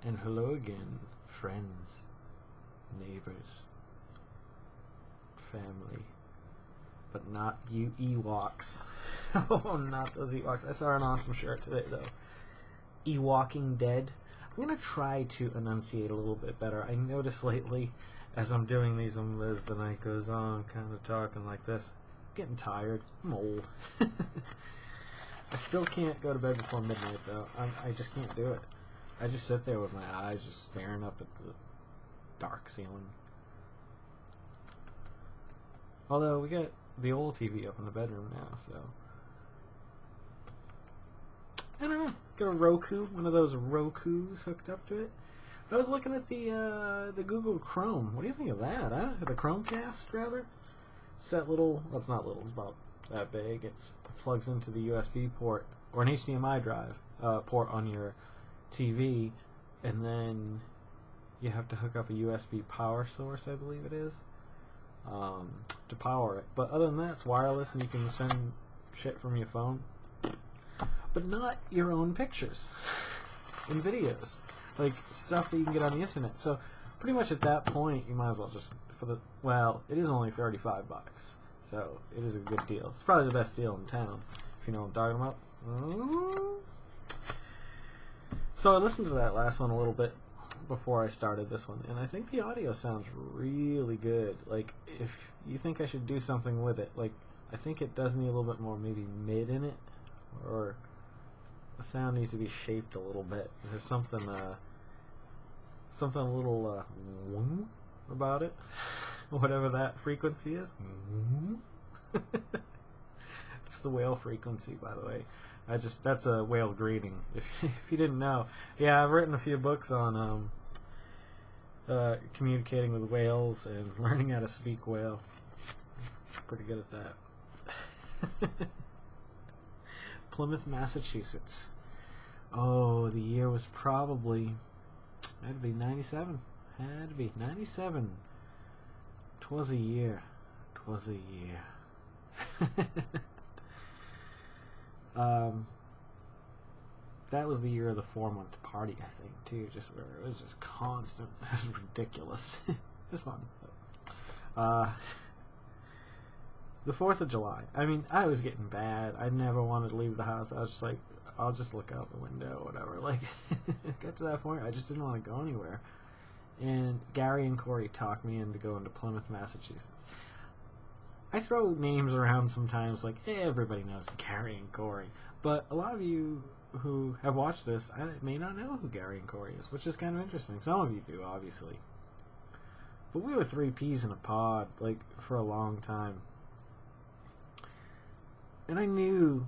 And hello again, friends, neighbors, family, but not you Ewoks. Oh, not those Ewoks. I saw an awesome shirt today, though. Ewalking Dead. I'm going to try to enunciate a little bit better. I noticed lately, as I'm doing these, as the night goes on, I'm kind of talking like this. I'm getting tired. I'm old. I still can't go to bed before midnight, though. I just can't do it. I just sit there with my eyes just staring up at the dark ceiling. Although, we got the old TV up in the bedroom now, so... I don't know. Got a Roku, one of those Rokus hooked up to it. I was looking at the Google Chrome. What do you think of that, huh? The Chromecast, rather? It's that little... Well, it's not little. It's about that big. It plugs into the USB port, or an HDMI drive port on your TV, and then you have to hook up a USB power source, I believe it is, to power it. But other than that, it's wireless, and you can send shit from your phone, but not your own pictures and videos, like stuff that you can get on the internet. So pretty much at that point, you might as well just, well, it is only $35, so it is a good deal. It's probably the best deal in town, if you know what I'm talking about. So I listened to that last one a little bit before I started this one, and I think the audio sounds really good. Like, if you think I should do something with it, like, I think it does need a little bit more maybe mid in it, or the sound needs to be shaped a little bit. There's something a little about it, whatever that frequency is. It's the whale frequency, by the way. That's a whale greeting, if you didn't know. Yeah, I've written a few books on communicating with whales and learning how to speak whale. Pretty good at that. Plymouth, Massachusetts. Oh, the year was probably, had to be 97. Had to be 97. 'Twas a year. 'Twas a year. That was the year of the 4-month party, I think, too. Just where it was just constant. It was ridiculous. It was fun. The 4th of July. I mean, I was getting bad. I never wanted to leave the house. I was just like, I'll just look out the window or whatever. Like, got to that point, I just didn't want to go anywhere. And Gary and Corey talked me into going to Plymouth, Massachusetts. I throw names around sometimes, like, everybody knows Gary and Corey. But a lot of you who have watched this may not know who Gary and Corey is, which is kind of interesting. Some of you do, obviously. But we were 3 peas in a pod, like, for a long time. And I knew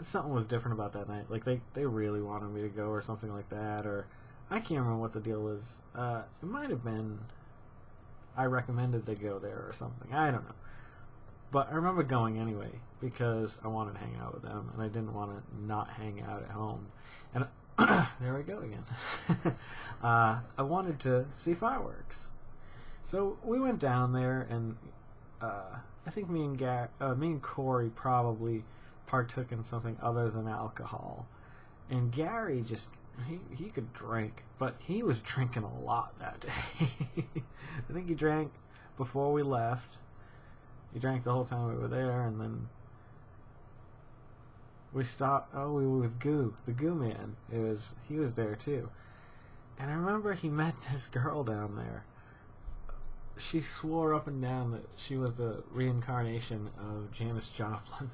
something was different about that night. Like, they really wanted me to go or something like that. Or, I can't remember what the deal was. It might have been I recommended they go there or something. I don't know. But I remember going anyway because I wanted to hang out with them, and I didn't want to not hang out at home. And there we go again. I wanted to see fireworks, so we went down there, and I think me and Corey probably partook in something other than alcohol, and Gary just he could drink, but he was drinking a lot that day. I think he drank before we left. He drank the whole time we were there, and then we stopped. Oh, we were with Goo, the Goo Man. He was there too, and I remember he met this girl down there. She swore up and down that she was the reincarnation of Janis Joplin.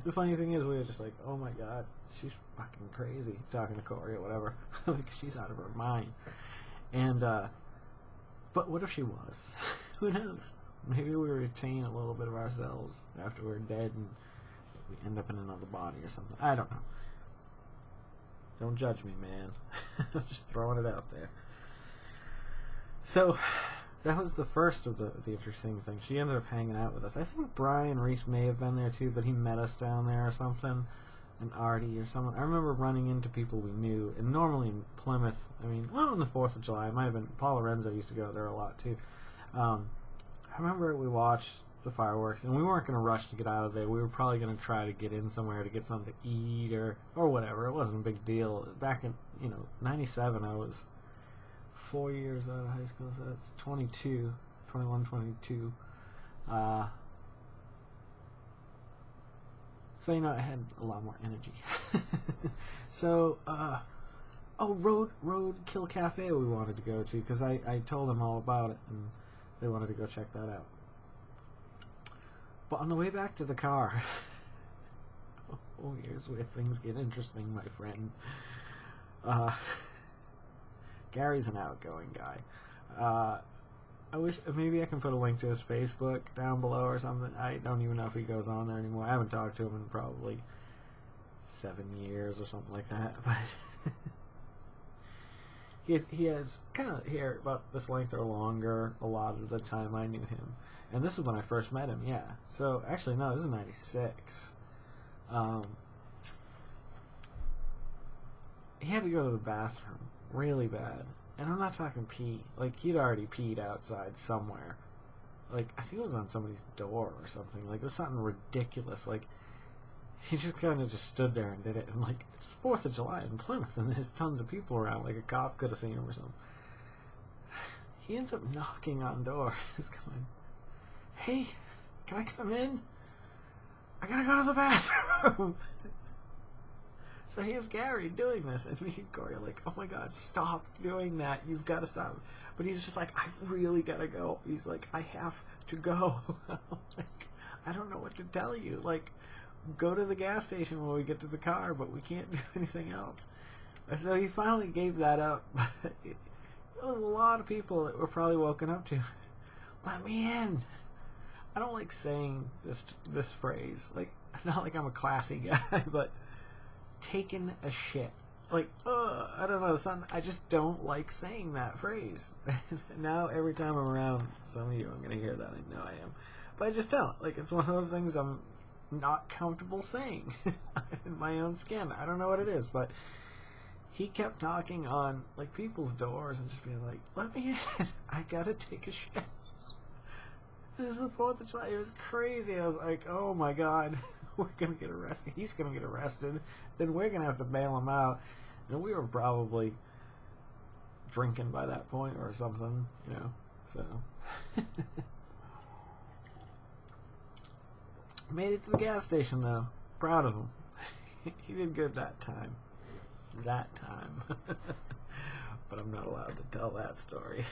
The funny thing is, we were just like, "Oh my God, she's fucking crazy." Talking to Corey or whatever, like she's out of her mind. And but what if she was? Who knows? Maybe we retain a little bit of ourselves after we're dead and we end up in another body or something. I don't know. Don't judge me, man. I'm just throwing it out there. So, that was the first of the interesting things. She ended up hanging out with us. I think Brian Reese may have been there too, but he met us down there or something. And Artie or someone. I remember running into people we knew. And normally in Plymouth, I mean, well, on the 4th of July, it might have been, Paul Lorenzo used to go there a lot too. I remember we watched the fireworks, and we weren't going to rush to get out of there. We were probably going to try to get in somewhere to get something to eat or whatever. It wasn't a big deal. Back in, 97, I was 4 years out of high school, so that's 21, 22. So, I had a lot more energy. So, Roadkill Cafe we wanted to go to, because I told them all about it, and they wanted to go check that out. But on the way back to the car, here's where things get interesting, my friend. Gary's an outgoing guy. I wish maybe I can put a link to his Facebook down below or something. I don't even know if he goes on there anymore. I haven't talked to him in probably 7 years or something like that. But he has kind of hair about this length or longer a lot of the time I knew him. And this is when I first met him, yeah. So, actually, no, this is 96. He had to go to the bathroom really bad. And I'm not talking pee. Like, he'd already peed outside somewhere. Like, I think it was on somebody's door or something. Like, it was something ridiculous. Like, he just kind of just stood there and did it. And, like, it's 4th of July in Plymouth, and there's tons of people around. Like, a cop could have seen him or something. He ends up knocking on doors. going, "Hey, can I come in? I gotta go to the bathroom." So here's Gary doing this, and me and Corey are like, "Oh my God, stop doing that. You've got to stop." But he's just like, "I really gotta go." He's like, "I have to go." I'm like, "I don't know what to tell you. Like, go to the gas station when we get to the car, but we can't do anything else." So he finally gave that up. It was a lot of people that were probably woken up to, "Let me in." I don't like saying this phrase. Like, not like I'm a classy guy, but taking a shit. Like, I don't know, I just don't like saying that phrase. Now, every time I'm around some of you, I'm going to hear that. I know I am. But I just don't. Like, it's one of those things I'm not comfortable saying in my own skin. I don't know what it is, but he kept knocking on, like, people's doors and just being like, "Let me in. I got to take a shit." This is the 4th of July. It was crazy. I was like, "Oh my God, we're going to get arrested. He's going to get arrested. Then we're going to have to bail him out." And we were probably drinking by that point or something, so. Made it to the gas station, though. Proud of him. He did good that time. But I'm not allowed to tell that story.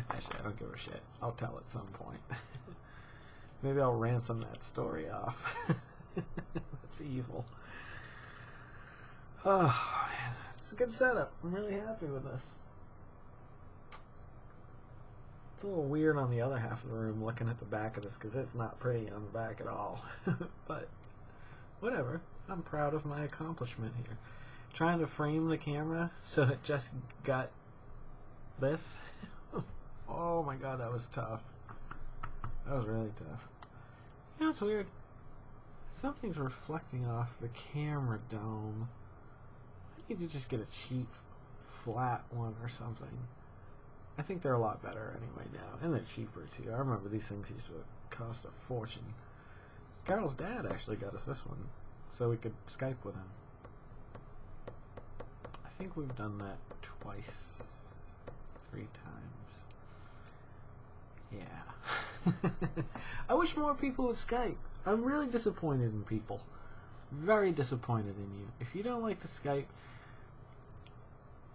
Actually, I don't give a shit. I'll tell at some point. Maybe I'll ransom that story off. That's evil. Oh, man. It's a good setup. I'm really happy with this. It's a little weird on the other half of the room looking at the back of this, because it's not pretty on the back at all. But whatever. I'm proud of my accomplishment here. Trying to frame the camera so it just got this. Oh my God, that was tough. That was really tough. It's weird. Something's reflecting off the camera dome. I need to just get a cheap, flat one or something. I think they're a lot better anyway now, and they're cheaper too. I remember these things used to cost a fortune. Carol's dad actually got us this one, so we could Skype with him. I think we've done that twice, 3 times. Yeah. I wish more people would Skype. I'm really disappointed in people. Very disappointed in you. If you don't like to Skype...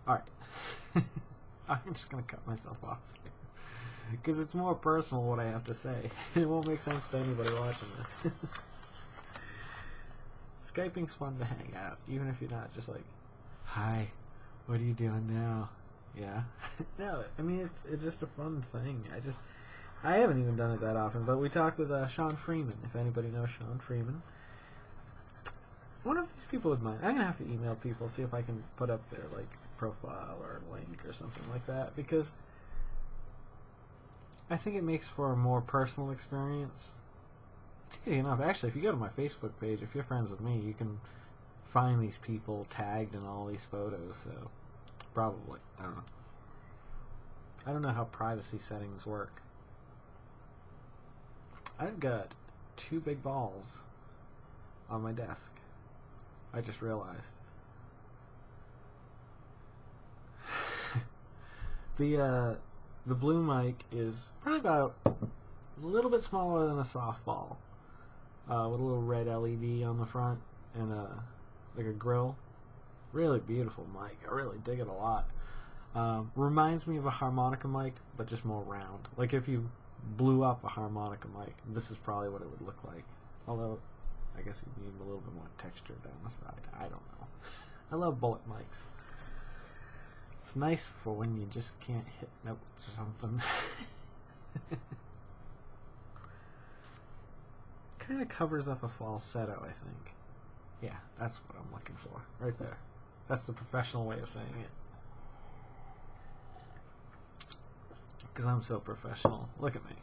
Alright. I'm just going to cut myself off here. Because it's more personal what I have to say. It won't make sense to anybody watching this. Skyping's fun to hang out. Even if you're not just like, "Hi, what are you doing now?" Yeah. No, I mean, it's just a fun thing. I haven't even done it that often, but we talked with Sean Freeman, if anybody knows Sean Freeman. One of these people would mind. I'm going to have to email people, see if I can put up their, like, profile or link or something like that, because I think it makes for a more personal experience. It's easy enough. Actually, if you go to my Facebook page, if you're friends with me, you can find these people tagged in all these photos, so probably. I don't know. I don't know how privacy settings work. I've got 2 big balls on my desk. I just realized. The blue mic is probably about a little bit smaller than a softball, with a little red LED on the front and like a grill. Really beautiful mic. I really dig it a lot. Reminds me of a harmonica mic, but just more round. Like if you blew up a harmonica mic, this is probably what it would look like. Although, I guess you need a little bit more texture down the side. I don't know. I love bullet mics. It's nice for when you just can't hit notes or something. Kind of covers up a falsetto, I think. Yeah, that's what I'm looking for. Right there. That's the professional way of saying it. Because I'm so professional. Look at me.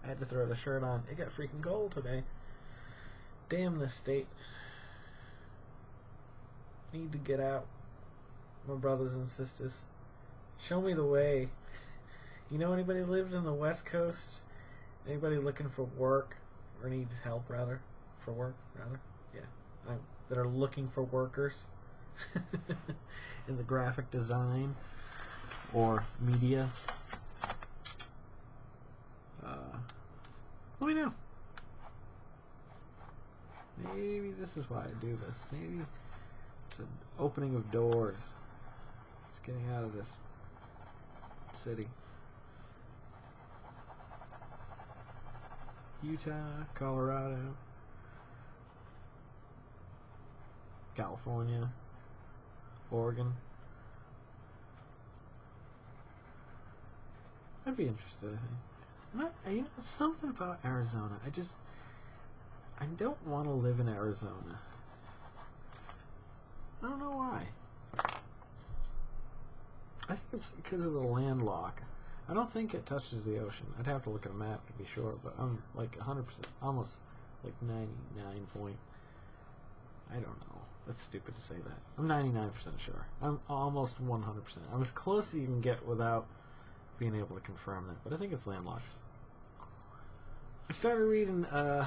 I had to throw the shirt on. It got freaking cold today. Damn this state. Need to get out. My brothers and sisters. Show me the way. You know anybody who lives in the West Coast? Anybody looking for work? Or needs help, rather? For work, rather? Yeah. That are looking for workers in the graphic design or media. Let me know. Maybe this is why I do this. Maybe it's an opening of doors. It's getting out of this city. Utah, Colorado, California, Oregon. I'd be interested, I think. You know, something about Arizona. I don't want to live in Arizona. I don't know why. I think it's because of the landlock. I don't think it touches the ocean. I'd have to look at a map to be sure, but I'm like 100%, almost like 99 point. I don't know. That's stupid to say that. I'm 99% sure. I'm almost 100%. I'm as close as you can get without being able to confirm that, but I think it's landlocked. I started reading, I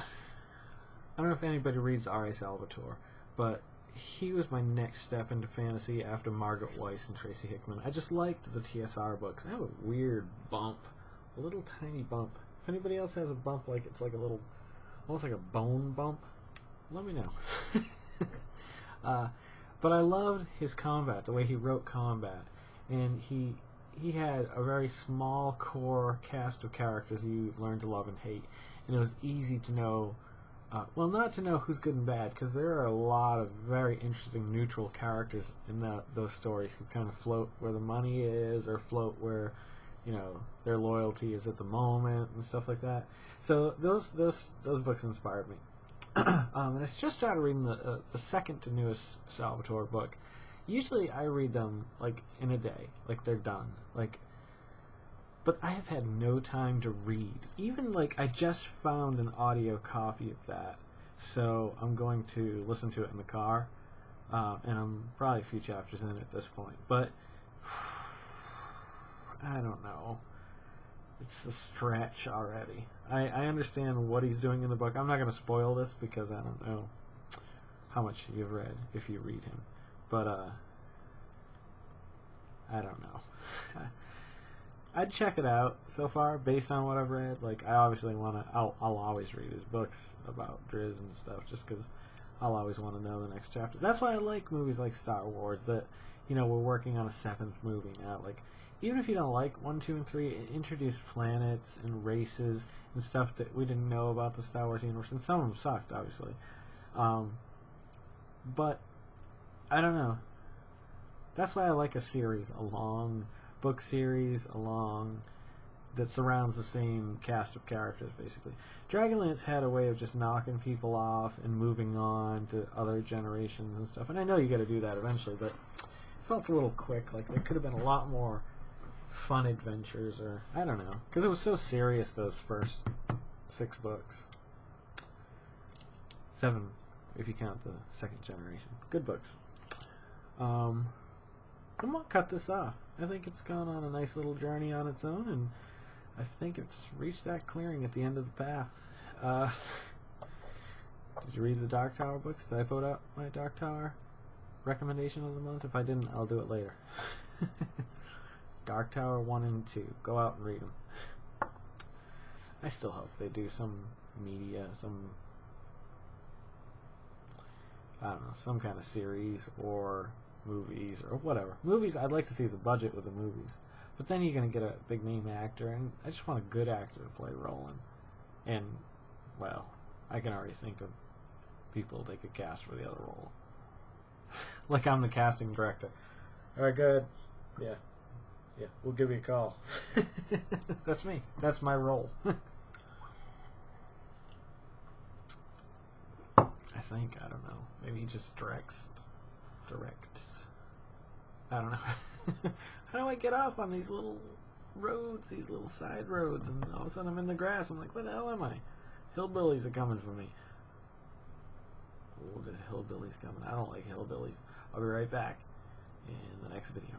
don't know if anybody reads R.A. Salvatore, but he was my next step into fantasy after Margaret Weiss and Tracy Hickman. I just liked the TSR books. I have a weird bump, a little tiny bump. If anybody else has a bump, like it's like a little, almost like a bone bump, let me know. But I loved his combat, the way he wrote combat, and he had a very small core cast of characters you learned to love and hate, and it was easy to know. Well, not to know who's good and bad, because there are a lot of very interesting neutral characters in those stories who kind of float where the money is, or float where, you know, their loyalty is at the moment and stuff like that. So those books inspired me. And I just started reading the second to newest Salvatore book. Usually I read them like in a day, like they're done, like. But I have had no time to read. Even, like, I just found an audio copy of that. So I'm going to listen to it in the car. And I'm probably a few chapters in at this point. But, I don't know. It's a stretch already. I understand what he's doing in the book. I'm not going to spoil this because I don't know how much you've read if you read him. But, I don't know. I'd check it out so far based on what I've read. Like, I obviously want to. I'll always read his books about Driz and stuff, just because I'll always want to know the next chapter. That's why I like movies like Star Wars. That, you know, we're working on a 7th movie now. Like, even if you don't like 1, 2, and 3, it introduced planets and races and stuff that we didn't know about the Star Wars universe, and some of them sucked, obviously. But I don't know. That's why I like a series, a long book series that surrounds the same cast of characters, basically. Dragonlance had a way of just knocking people off and moving on to other generations and stuff, and I know you got to do that eventually, but it felt a little quick. Like, there could have been a lot more fun adventures, or I don't know, because it was so serious, those first 6 books. 7 if you count the second generation. Good books. I'm gonna cut this off. I think it's gone on a nice little journey on its own, and I think it's reached that clearing at the end of the path. Did you read the Dark Tower books? Did I put out my Dark Tower recommendation of the month? If I didn't, I'll do it later. Dark Tower 1 and 2. Go out and read them. I still hope they do some media, I don't know, some kind of series or movies or whatever. Movies, I'd like to see the budget with the movies. But then you're going to get a big name actor, and I just want a good actor to play Roland. And, well, I can already think of people they could cast for the other role. Like I'm the casting director. Alright, good. Yeah, we'll give you a call. That's me. That's my role. I think, I don't know. Maybe he just directs. I don't know. How do I get off on these little roads, these little side roads, and all of a sudden I'm in the grass. I'm like, where the hell am I? Hillbillies are coming for me. Oh, there's hillbillies coming. I don't like hillbillies. I'll be right back in the next video.